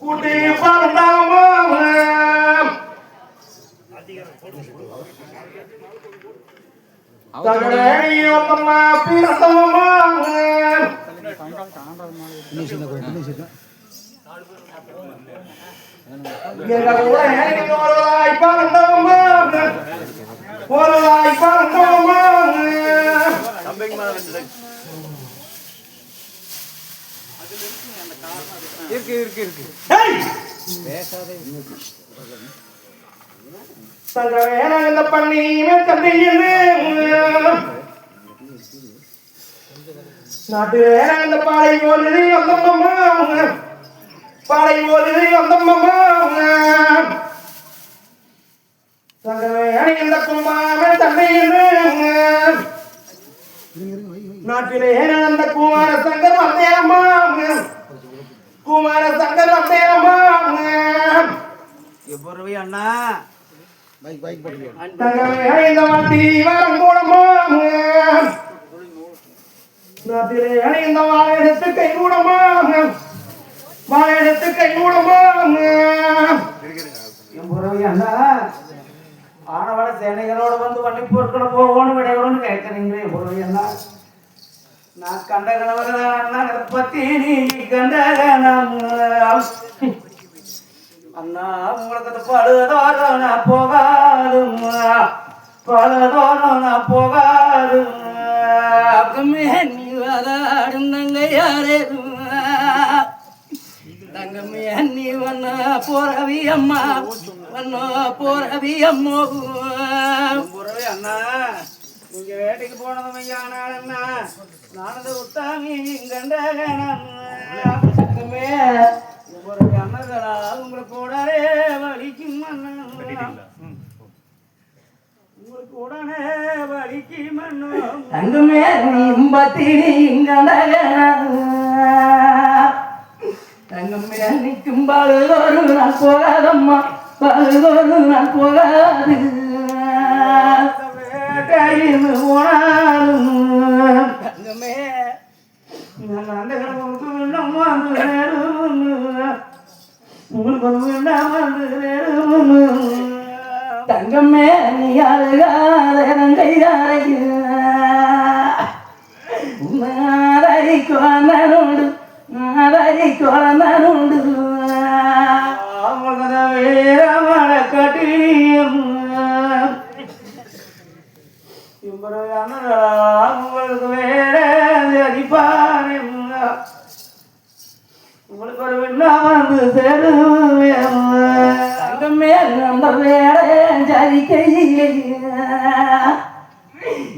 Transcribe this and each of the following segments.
கூட்டி பறந்தாமா தகடையொத்தம்மா பிறந்தோமா ஒருவாய் பறந்தோமா ஒருவாய் பறந்தோமா இருக்கு இருக்கு இருக்கு இந்த பண்ணியுமே தந்தையுமே நாட்டு வேற இந்த பாலை போது வந்தம்மா பாலை போது வந்தம்மா இந்த கும்பாமே தந்தையுமே நாட்டிலே அந்த குமார சங்கர் வந்தேனம்மா குமார சங்கர் வந்தேனம்மா எப்பொருவி அண்ணா பைக் பைக் போடுங்க இந்த வாட்டி வரம் கூடமா நாட்டிலே இந்த வாழையெடுத்து கை கூடமா வாழையெடுத்து கை கூடமா எப்பொருவி அண்ணா ஆனவட சேனைகளோட வந்து வண்டி பொருட்களை போகணும் விடையோன்னு கேட்கறீங்களே எப்பொருவி அண்ணா நான் கண்ட கணவன் பத்தி நீ கண்ட கணம் அண்ணா உங்களுக்கு பழுதோறும் நான் போகாதும் பழுதோறும் நான் போகாதும் நீ வாதாடும் தங்க யாரே தங்கமே நீ வண்ண போறவி அம்மா வண்ண போறவி அம்மோ போறவி அண்ணா நீங்க வேட்டைக்கு போனதும் ஐயானாள் அண்ணா நானது உத்தாமி கண்டகமே ஒரு அண்ணகளா உங்களுக்கு உடனே வலிக்கும் உங்களுக்கு உடனே வலிக்கும் தங்கமே தங்கமே நிற்கும் பழுதோறு நான் போகாதம்மா பழுதோறு நான் போகாது தங்கமே அந்த கடவுளுக்கு வேண்டாம் வந்து உங்களுக்கு ஒரு வேண்டாம் வந்து தங்கமே நீ அழுகாரை குழந்தை குழந்தை வீரமட கட்டியும் உங்களுக்கு வேற அடிப்பாரு உங்களுக்கு ஒரு வெள்ளா வந்து சேருவேன் தங்கமே நம்ம வேற ஜரிக்கையிலே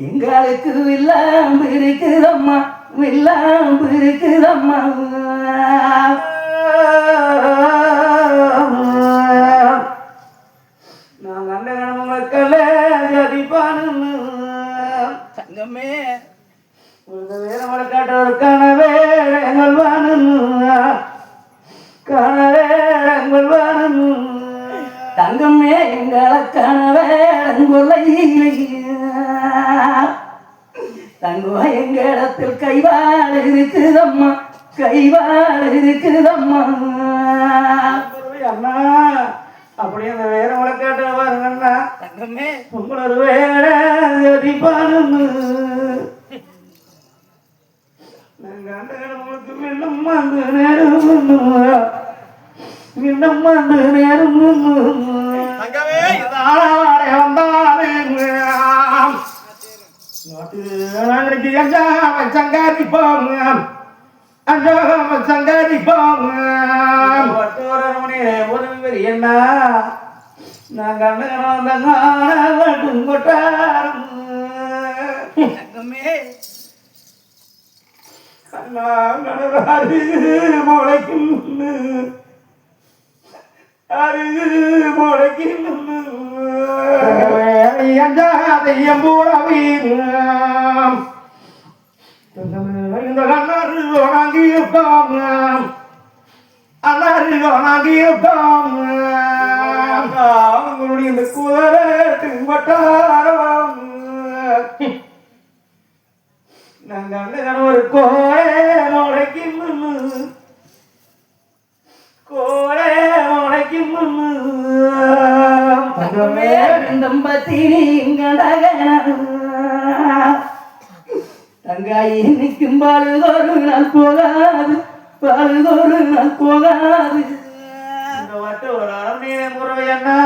எங்களுக்கு வில்லாம்பு இருக்குதம்மா வில்லாம்பு இருக்குதம்மா நான் கண்ட கணவங்களுக்கல்ல ஜதிப்பானு தங்கமே உங்களுக்கு வேற மழக்காட்ட ஒரு கனவேங்கள் வானும் கனவேங்கள் வானும் தங்கமே எங்களை கனவேங்குள்ள தங்கம் எங்க இடத்தில் கைவாள் இருக்குதம்மா கைவாள் இருக்குதம்மா அண்ணா அப்படி அந்த வேற மழக்காட்ட பாருங்கண்ணா தங்கமே உங்களோட வேற ஜதிப்பானு உங்களுக்கு வெள்ளம் வந்து நேரம் வெள்ளம் வந்து நேரம் சங்காதிப்போம் சங்காதிப்போம் ஒரு என்ன நாங்கள் கொட்டாரம் முளைக்கும் முளைக்கும் இந்த கண்ணாறு உணங்கி இருப்பாங்க அண்ணாறு உணங்கி இருப்பாங்க அவங்களுடைய இந்த குதிரை வட்டாரம் நாங்கள் ஒரு கோயை முளைக்கும் தங்காயி நிற்கும் பாலுதோறு நான் போகாது பாலுதோறு நான் போகாது இந்த வட்ட ஒரு அரண்மனை முறை அண்ணா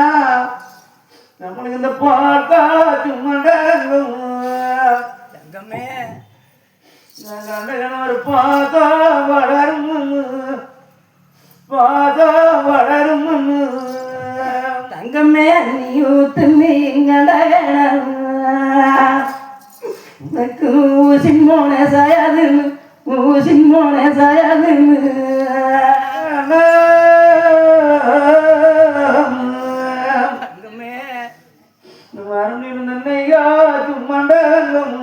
நம்மளுக்கு இந்த பாக்காச்சும் தங்கமே ஒரு பாதா வளரும் தங்கமே நீ ஊத்துமே ஊசின் சாயாது ஊசின் சாயாது தங்கமே வரணியா மண்டலம்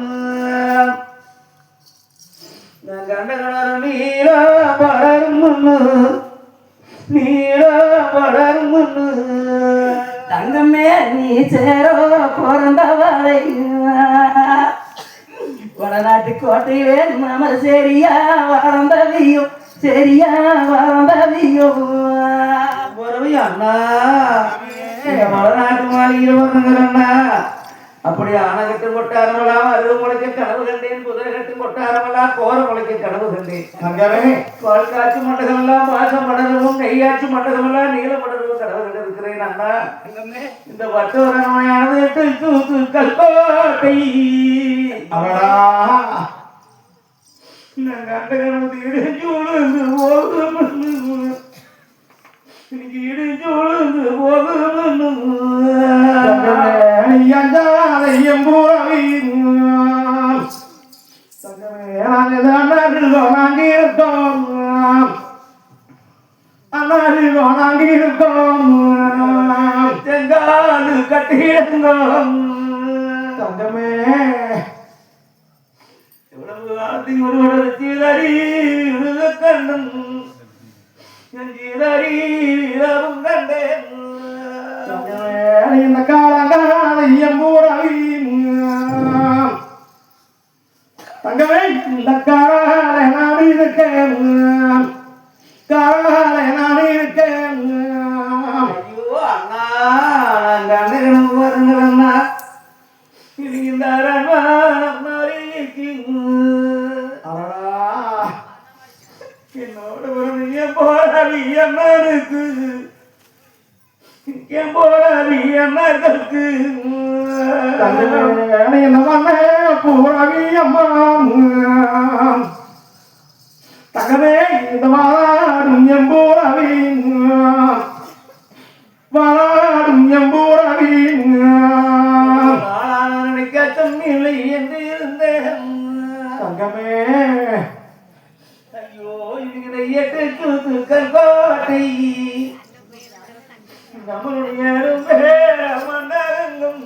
கண்டகணர் நீரா வளரும் தங்கமே நீ சேரோ பிறந்தவளை வடநாட்டு கோட்டையிலே மாம சரியா வளர்ந்தவியோ சரியா வளர்ந்தவியோ அண்ணா வடநாட்டு மாளிகையில் வரணுங்கிறண்ணா அப்படி ஆனகட்டு கொட்டாரமெல்லாம் அருகு முளைக்க கனவு கண்டேன் குதிரை கட்டு கொட்டாரமெல்லாம் கோர முளைக்க கனவு கண்டேன் பால் காய்ச்சி மண்டகம் எல்லாம் பாசம் மண்டலமும் நெய்யாட்சி மண்டகம் எல்லாம் நீல மண்டலமும் கனவு கண்டிருக்கிறேன் அண்ணா இந்த வட்டவரமையானது கல்கோட்டை அவடா கண்டகணத்து இடைஞ்சூழந்து போதும் இடைஞ்சூழந்து போதும் செங்காடு கட்டியிருந்தோம் தங்கமே எவ்வளவு காலத்தில் ஒருவரது சீதறி கண்ணும் சீதறி இரவும் கண்டேன் இந்த காலங்காலையும் தங்கமே இந்த காலை நான் இருக்கேன் காலை நான் இருக்கேன் ஐயோ அண்ணா நாங்க அண்ணன் வருங்களா இது இந்த என்னோட ஒரு போராளி அண்ணனுக்கு போராளி அண்ணனுக்கு பூராவி அம்மா தகவே இந்த வாடும் எம்பூராவி வாடும் எம்பூராவி நினைக்கச்சம் இல்லை என்று இருந்தேன் தங்கமே ஐயோ இதுகிற எட்டு கல்கோட்டை நம்மளுடைய மண்டலங்கும்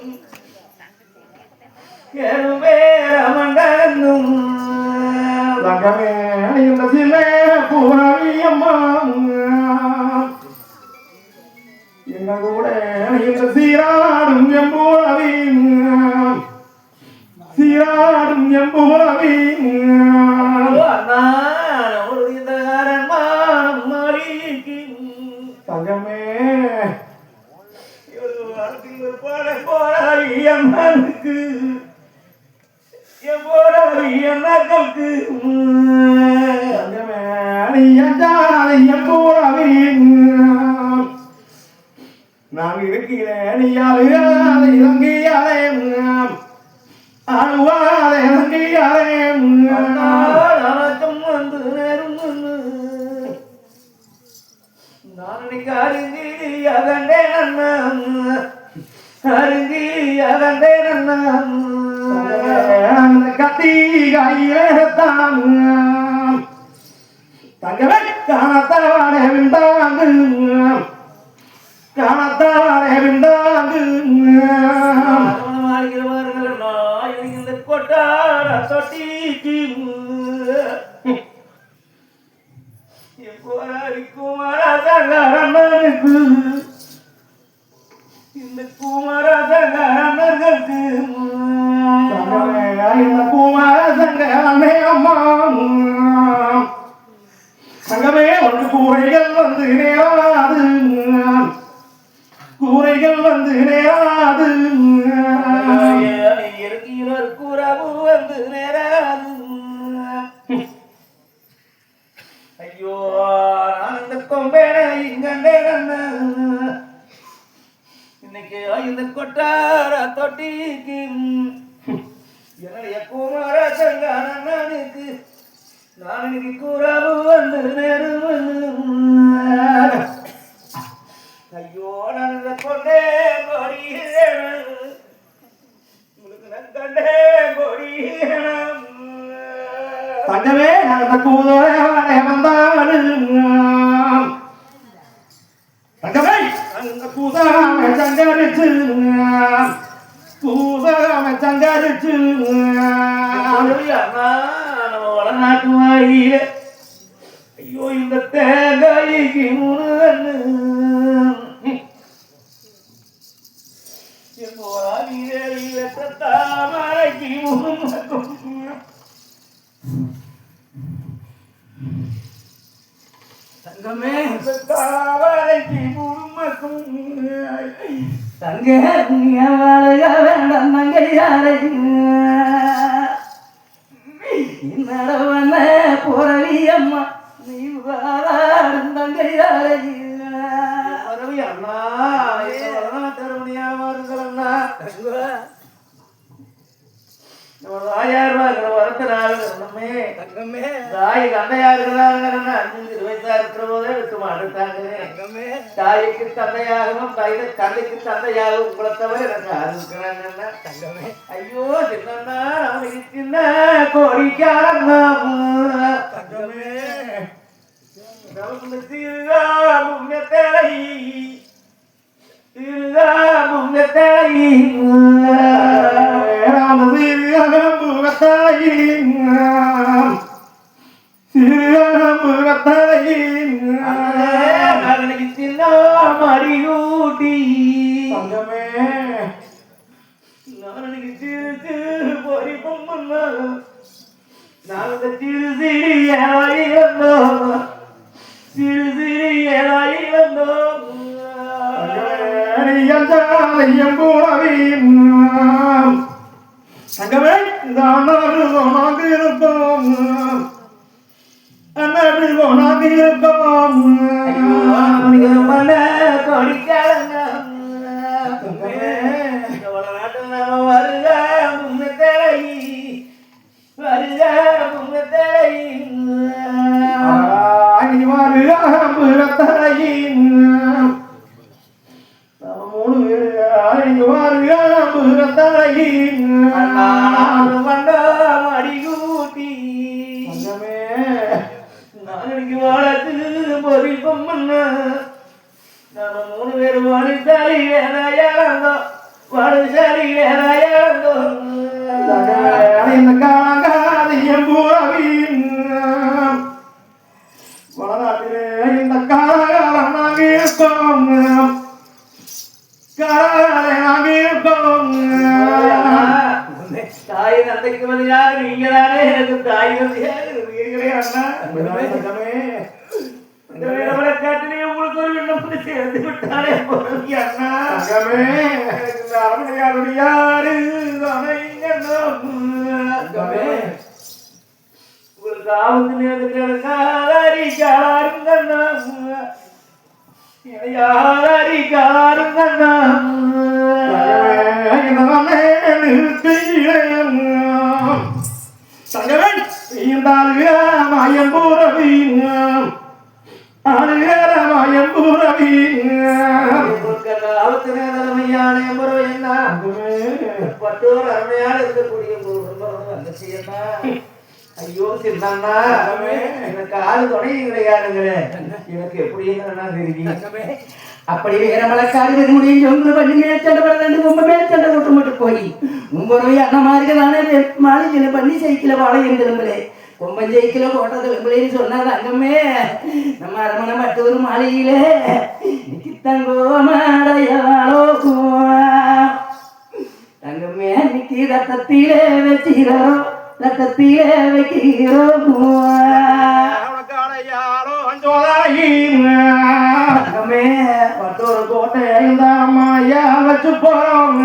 மண்டலங்கும் தங்கமே இந்த சிலை பூராவி அம்மா எங்க கூட இந்த சீராடும் எம்பூராவி சீராடும் எம்பூராவி தங்கமே போராளி அண்ணனுக்கு போராளி அண்ணனுக்கு தங்கமே போராளி நான் இருக்கிறேன் இலங்கையாலே அழுவாதே இலங்கையாலே வந்து நேரும் நாளைக்கு அறிந்தி அகண்டே அறிந்தி அகண்டே கத்தி கையிலேத்தான் தங்கவே காணத்தானே விண்டாங்கு காணத்தானே விண்டாங்கு இந்த கொட்டார தொட்டிக்கு குமரதகரனுக்கு இந்த குமரதகரனர்களுக்கு இந்த குமரதகரனே அம்மா தங்கமே வந்து கூரைகள் வந்து நேராது கூரைகள் வந்து வந்து நேராது இருக்கிற கூறவு வந்து நேராது ஐயோ நான் இந்த கொம்பேன இங்கண்டே இன்னைக்கு இந்த கொட்டார தொட்டிக்கு என்னுடைய குமார சங்கானனுக்கு நான் இன்னைக்கு கூறவு வந்து நேரும் ஐயோ நான் இந்த கொண்டே கொடி உங்களுக்கு நான் கண்டே கொடி தங்கமே அந்த கூதோட வந்தாலும் தங்கமே அந்த கூதாம சங்கரிச்சு நம்ம வளநாட்டு வாயில ஐயோ இந்த தேங்காய்க்கு முருகன்னு தாமரைக்கு முருகன் தங்கமே தாமரைக்கு முருகன் தங்க வாழக வேண்டாம் தங்கையாரை நடவன போறவி அம்மா நீ வாழாடும் தங்கையாரை வரவி அண்ணா தருமணியா வருங்களா தங்கமே தாய் தந்தையா இருக்கிறாங்க 5 வயசா இருக்கிற போதே விட்டு மாட்டாங்க தாய்க்கு தந்தையாகவும் தந்தைக்கு தந்தையாகவும் உங்களை தவிர எனக்கு யாரு இருக்கிறாங்கன்னா தங்கமே ஐயோ சின்ன அவனுக்கு சின்ன கோரிக்காரங்க தங்கமே மடியூட்டி நாளைக்கு சிறு பொறி பொம்மா நாங்கள் சிறு சிறியாய் வந்தோம் சிறு சிறியாய் வந்தோம் தங்கமே இந்த அண்ணாங்க இருப்போம் அண்ணாங்க இருப்போம் கொடிக்காலங்க நாட்டில் நாம வருக முன்னத்தலை வருக முன்னத்தலை முகத்தலையின் நம்ம 3 பேரு முகத்தலையின் வண்டா மடியூட்டி நாளைக்கு வாழத்து பொறி பொம்மன்னா நம்ம 3 பேர் வாழுசாலி வேலையாளந்தோம் வாழுசாலி வேலையாளந்தோம் இந்த காங்காதியம் பூரவின் வளநாட்டிலே இந்த காலம் நாங்க இருக்கோம் காலை நாங்க இருக்கோம் தாய் தந்தைக்கு வந்து யாரு நீங்களானே எனக்கு தாய் வந்து யாரு அண்ணா காட்டிலே உங்களுக்கு ஒரு விண்ணப்பத்தை சேர்ந்து விட்டாலே போறீங்க அண்ணா அரமணையாரு யாரு உங்களுக்கு ஆபத்து நேரத்தில் காலாரி காருங்கண்ணா யாரி காருங்கண்ணா மாயம் பூரவின் மாயம் பூரவின் ஆபத்து நேரமையான முறை என்ன பட்டோர் அருமையாக இருக்கக்கூடிய அந்த செய்யண்ணா ஐயோ சின்னண்ணா எனக்கு ஆளு துணை கிடையாதுங்களே எனக்கு எப்படி தெரியும் அப்படி வேறமலக்காடு முடியும் சொந்த பண்ணி மேற்சண்டை படுத்து ரொம்ப மேற்சண்டை கொட்டு மட்டும் போய் மும்பது அண்ணா மாதிரி தானே மாளிகையில பண்ணி சைக்கிள வாழையும் திரும்பலே கொம்பன் ஜெயிக்கல கோட்டை திரும்பலேன்னு சொன்னார் அங்கமே நம்ம அரமனை மற்றொரு மாளிகையிலே தங்கோ மாடையாளோ தங்கமே நிக்கி ரத்தத்திலே வச்சுக்கிறோம் ரத்தத்திலே வைக்கிறோம் கோட்டை ஐந்தாம் போறோம்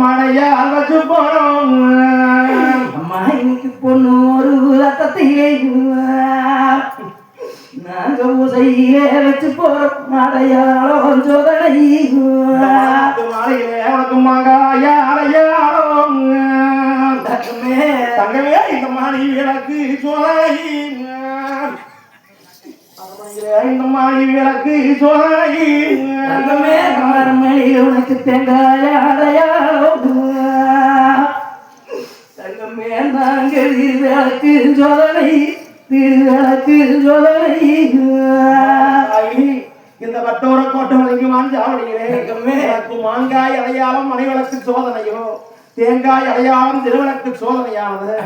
மழையால் வச்சு போறோம் அம்மா இன்னைக்கு பொண்ணு ஒரு ரத்தத்தையே நாங்க ஊசையிலே வச்சு போறோம் மழையாளம் சோதனை மாலையிலே உனக்கு மாங்காயாலையாளம் தங்கமே இந்த மாணி விளக்கு சோதனை இந்த மாணி விளக்கு சோதனை தங்கமே மரமணியில் உனக்கு தேங்காய அடையாளம் தங்கமே நாங்கள் திருவிளக்கு சோதனை திருவிளக்கு சோதனை இந்த பட்டோர கோட்டை வழங்குவான் சாவடிகளே மாங்காய் அடையாளம் மணிவிளக்கு சோதனையோ தேங்காய் அடையாளம் திருவிளக்கு சோதனையானது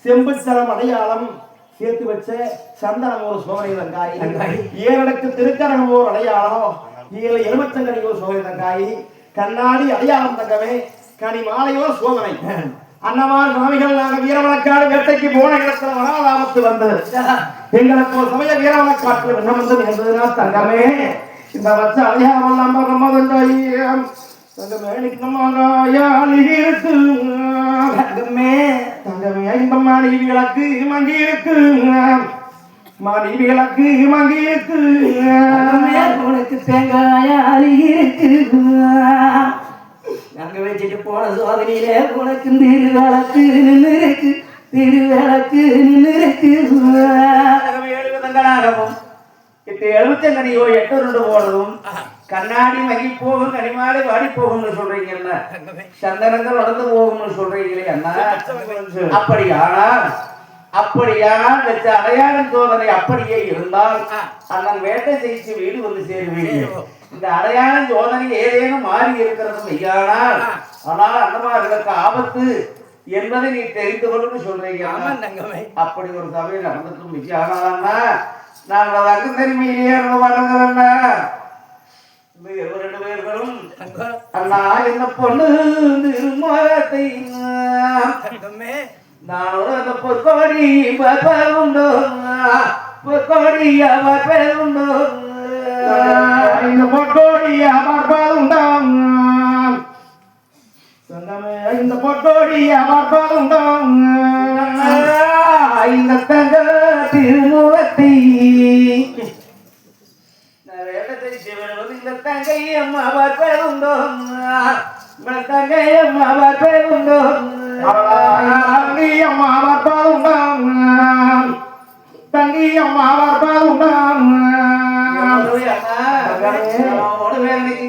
செம்பு சரம் அடையாளம் சேர்த்து வச்ச சந்தனம் ஒரு சோதனை தங்காய் ஏழடுக்கு திருக்கரகம் ஒரு அடையாளம் 7 எலுமச்சங்கனி ஒரு சோதனை தங்காய் கண்ணாடி அடையாளம் தங்கவே கனி மாலையோ சோதனை அன்னமார் சுவாமிகள் நாங்கள் வீரவழக்காடு வேட்டைக்கு போன இடத்துல வனாலாபத்து வந்தது எங்களுக்கு ஒரு சமய வீரவழக்காட்டில் என்ன வந்து நேர்ந்ததுன்னா தங்கமே இந்த வச்ச அடையாளம் நம்ம தங்கமே இருக்கு தங்கமே தங்கமே இந்த மணி விளக்கு மங்கி இருக்கு மணி விளக்கு மங்கி இருக்கு உனக்கு தேங்காய இருக்கு நாங்க வச்சுட்டு போன சோதனையிலே உனக்கு திருவிளக்கு நின்று இருக்கு திருவிளக்கு நின்று இருக்கு எழுபதங்களாகவும் 7 8 2 போனதும் கண்ணாடி மகி போகும் கனிமாடு வாடி போகும்னு சொல்றீங்கல்ல சந்தனங்கள் வளர்ந்து போகும்னு சொல்றீங்களே அண்ணா அப்படியானால் வச்ச அடையாளம் சோதனை அப்படியே இருந்தால் அண்ணன் வேட்டை செய்து வீடு வந்து சேருவீங்க இந்த அடையாளம் சோதனை ஏதேனும் மாறி இருக்கிறது மெய்யானால் ஆனால் அண்ணமார்களுக்கு ஆபத்து என்பதை நீ தெரிந்து கொள்ளுன்னு சொல்றீங்க அப்படி ஒரு சபையில் நடந்துட்டு மெய்யானா நாங்கள் அங்கு தெரிமையிலேயே வரங்கண்ணா 2 பேர்களும் அண்ணா என்ன பொண்ணு திருமணத்தை நான் அந்த பொற்கோடி பார்ப்பதுண்டோ பொற்கோடியா பார்ப்பதுண்டோ இந்த பொற்கோடியா பார்ப்பதுண்டோ இந்த பொற்கோடியா பார்ப்பதுண்டோ இந்த தங்க திருமுகத்தை இந்த தங்கை அம்மா பார்ப்பதுண்டோ தங்கை அம்மா பார்ப்பதுண்டோ தங்கி அம்மா பார்ப்பதுண்டோ தங்கி அம்மா பார்ப்பதுண்டோ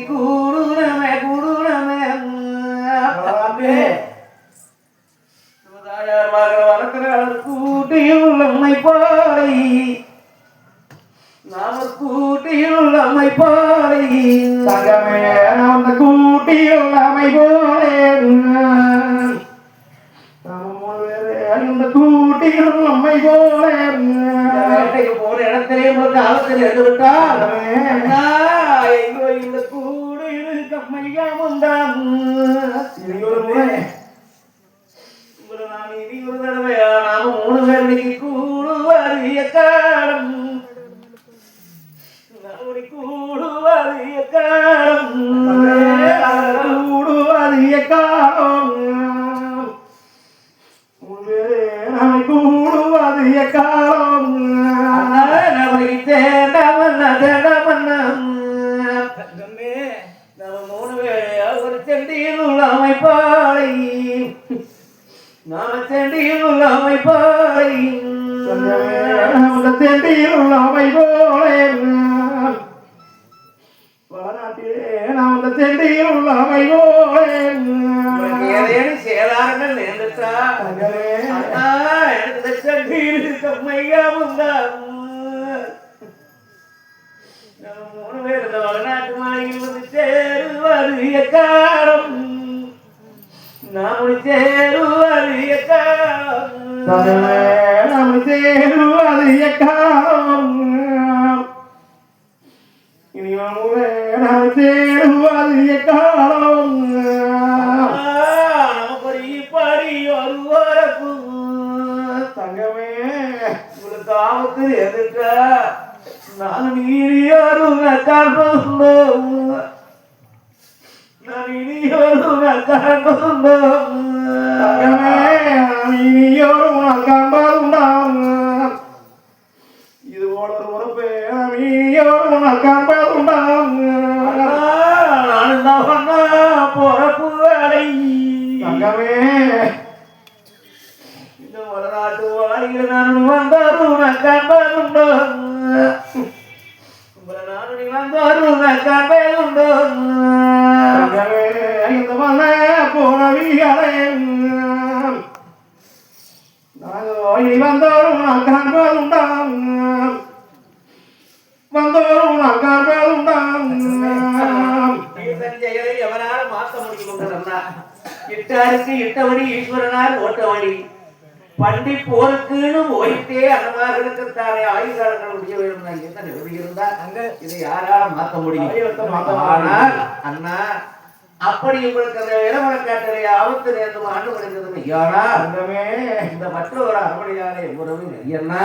கூடுனமே கூடுனமே கூட்டியுள்ள உண்மை போலை நாம கூட்டியுள்ள அம்மை போலை தங்கமே அந்த கூட்டியுள்ள அம்மை போலே அந்த கூட்டியுள்ள அம்மை போலே வேட்டைக்கு போன இடத்திலே ஒரு காலத்தில் எடுத்து விட்டால் எங்கோ இந்த கூடு இருக்க மையாமந்தான் ஒரு தடவையா நாம 3 பேருக்கு கூடுவாரிய காலம் கூடுவாரிய காலம் கூடுவாரிய காலம் கூடுவாரிய காலம் ஒரு செண்டியில் உள்ள அமைப்பாளை நாம செண்டியில் உள்ள அமைப்பாளை செண்டியில் உள்ள அமைப்போளே வளநாட்டிலே நாம் அந்த செண்டியில் உள்ள அமைப்போளே ஏதேனும் சேதாரங்கள் நேர்ந்துட்டா எனக்கு செண்டியில் கம்மையாமுந்தான் 3 பேர் இந்த வளநாட்டு மாளிகையில் வந்து சேருவாரிய காலம் நாம் சேருவாரிய காலம் நாம் சேருவாரிய காலம் நாம் சேருவாரிய காலம் நமக்கு படி ஒரு வரப்பு தங்கமே உங்களுக்கு ஆபத்து எதுக்கா நான் நீரியாரும் நான் இது போல ஒரு உறப்பு இனியோரும் காண்பதுண்டாம். நானும் தான் பொறப்பு வேலை தங்கமே இந்த வளநாட்டு வாழிகள் நான் வந்தாரும் காண்பதுண்டோ உங்களை நானும் நீ வந்தாரும் காண்பதுண்டோ தங்கமே இந்த மன போனவிகளை நாங்கள் இனி வந்தோரும் நான் காண்பதுண்டாம். வந்தோரும் நான் காண்பதுண்டாம். செயலை எவனால மாற்ற முடியும்? இட்டாருக்கு இட்டபடி ஈஸ்வரனால் ஓட்டவழி பண்டி போருக்குன்னு ஓய்த்தே அன்னமார்களுக்கு தானே ஆயுதங்கள் முடிய வேண்டும் எத்தனை இருந்தா அங்க இதை யாரால மாற்ற முடியும்? ஆனால் அண்ணா அப்படி உங்களுக்கு அந்த இளமரக்காட்டலை ஆபத்து நேர்ந்து ஆண்டு கிடைத்தது ஐயானா இந்த மற்றொரு அறுபடியாலே உறவு ஐயன்னா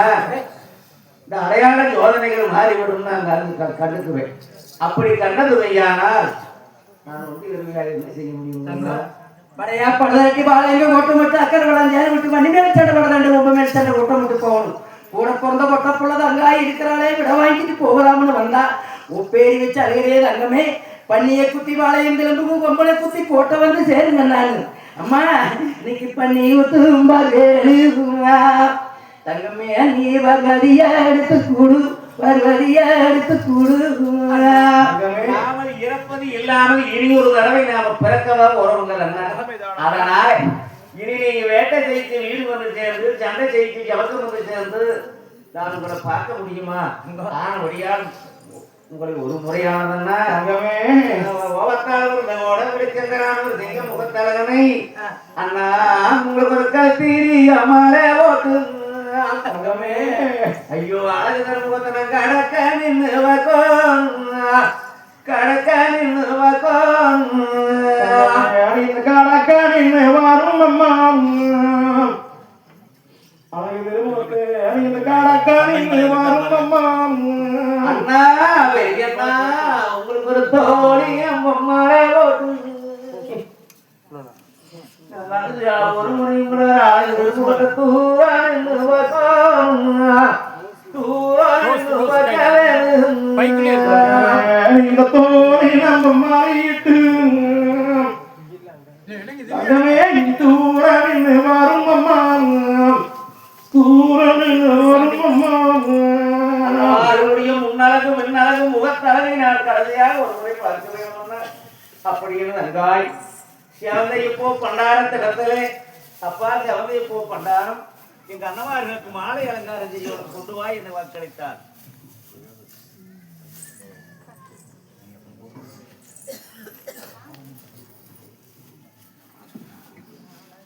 இந்த அடையாள யோசனைகள் மாறிவிடும் நான் கண்டுக்குவேன். அப்படி கண்டது ஐயானால் நான் வந்து இறுதியாக என்ன செய்ய முடியும்? படையா படதாட்டி பாளையங்க ஒட்டு மட்டும் அக்கறை வளர்ந்து விட்டு மணி மேல சண்டை படம் ரொம்ப மேல சண்டை ஒட்ட மட்டும் போகணும். கூட பிறந்த ஒட்ட புள்ளது அங்காய் இருக்கிறாளே விட வாங்கிட்டு போகலாம்னு வந்தா உப்பேரி வச்சு அழுகிறே தங்கமே பண்ணிய குத்தி வாழையும் திரும்பவும் கொம்பளை குத்தி கோட்டை வந்து சேருங்க நானு. அம்மா இன்னைக்கு பண்ணி ஊத்தும்பா வேணுமா தங்கமே நீ வகதியா எடுத்து கூடு வருவதியா எடுத்து கூடு. நாமல் இறப்பது இல்லாமல் இனி ஒரு தடவை நாம பிறக்கவா உறவுங்கள் அண்ணா. அதனால இனி நீங்க வேட்டை செய்து வீடு வந்து சேர்ந்து சண்டை செய்து ஜவக்கம் வந்து சேர்ந்து நான் உங்களை பார்க்க முடியுமா? நான் ஒடியால் உங்களை ஒரு முறையானதுன்னா சிங்க முகத்தழகனை அண்ணா உங்களுக்கு ஒரு கல்தீரி அம்மாலே ஓட்டு ஐயோ அழகு முகத்தன கடக்க நின்று வக்கோம் கடக்க நின்று வக்கோம் கடக்க நின்று வரும் அம்மா அண்ணா பெரியண்ணா உங்களுக்கு ஒரு தோழி அம்மாலே ஓட்டு ஒரு முறை இந்த தோழி நம்ம மாறிட்டு தூரன் வரும் அம்மா தூரன் வரும் அம்மா முன்னழகு மின்னழகு முகத்தழகை நான் கடைசியாக ஒரு முறை பார்க்க வேண்டும். அப்படின்னு நன்றாய் சிவந்தையப்போ பண்டாரத்திடத்திலே அப்பா சிவந்தையப்போ பண்டாரம் எங்க அண்ணமார்களுக்கு மாலை அலங்காரம் செய்ய கொண்டு வாய் என்னை வாக்களித்தார்.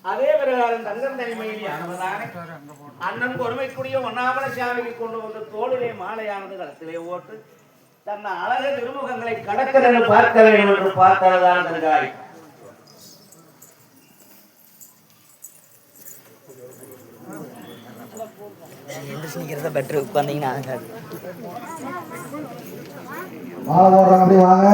அதே பிரகாரம் தங்கம் தனிமையில் ஆனவதானே அண்ணன் பொறுமைக்குரிய ஒன்னாமல சாமிக்கு கொண்டு வந்து தோளிலே மாலையானது களத்திலே ஓட்டு தன் அழகு திருமுகங்களை கடற்கரை பார்க்க வேண்டும் என்று பார்த்ததான் தங்காய். பெட்டர் உட்கார்ந்தீங்கன்னா மாலை போடுறாங்க அப்படி வாங்க.